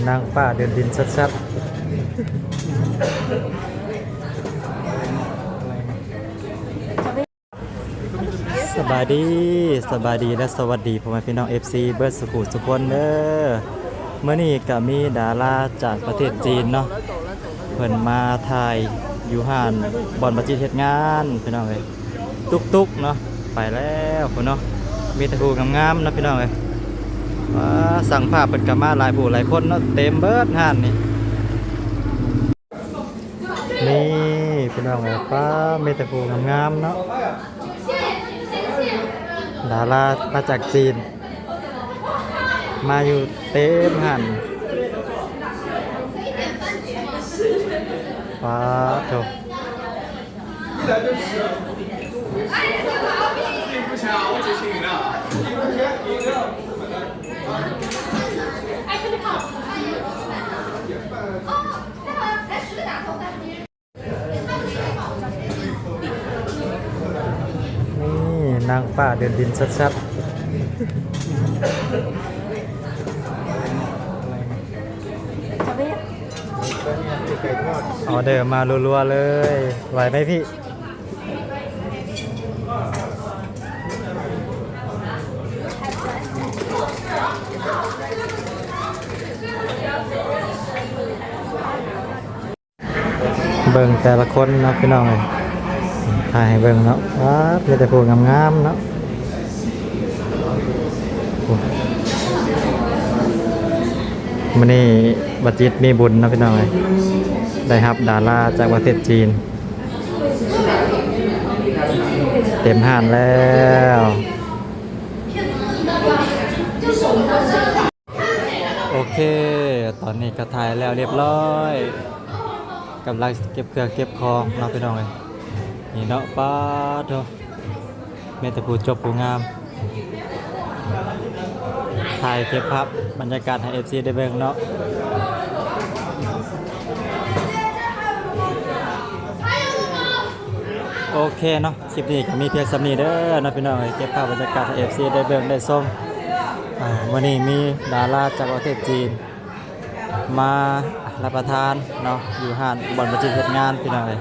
นางฟ้าเดินดินชัดๆสบายดีและสวัสดีพ่อแม่พี่น้อง FC เบิร์ดสกูทุกคนเด้อเมื่อนี้ก็มีดาราจากประเทศจีนเนาะเพิ่นมาถ่ายอยู่ห้านบอนบัจิตเฮ็ดงานพี่น้องเอ้ยตุกๆเนาะไปแล้วพุ่นเนาะมีแต่ผู้งามๆเนาะพี่น้องเอ้ยว่าสั่งภาพเพิ่นก็มาหลายผู้หลายคนเนาะเต็มเบิดห้านนี่นี่พี่น้องเอ้ยป้ามีแต่ผู้งามๆเนาะดารามาจากจีนมาอยู่เต็มหันป้าโถนี่นางฟ้าเดินดินชัดๆออเดอร์มารัวๆเลยไหวไหมพี่เบิ่งแต่ละคนเนาะพี่น้องเลยถ่ายให้เบิ่งเนาะว้ามีแต่พวกงามๆเนาะมื้อนี้บัดจิตมีบุญเนาะพี่น้องเลยได้รับดาราจากประเทศจีนเต็มห้านแล้วโอเคตอนนี้ก็ถ่ายแล้วเรียบร้อยกำลังเก็บเครื่องเก็บของเนาะพี่น้องเลยนี่เนาะป้าโธ่แม่แต่ผู้จบผู้งามถ่ายเก็บภาพบรรยากาศให้ FC ได้เบิ่งเนาะโอเคเนาะคลิปนี้ก็มีเพียงสำนี้เด้อเนาะพี่น้องเก็บภาพบรรยากาศให้ FC ได้เบิ่งได้ชมวันนี้มีดาราจากประเทศจีนมารับประทานเนาะอยู่ห้านบอนบัจิตเฮ็ดงานพี่น้องเอ้ย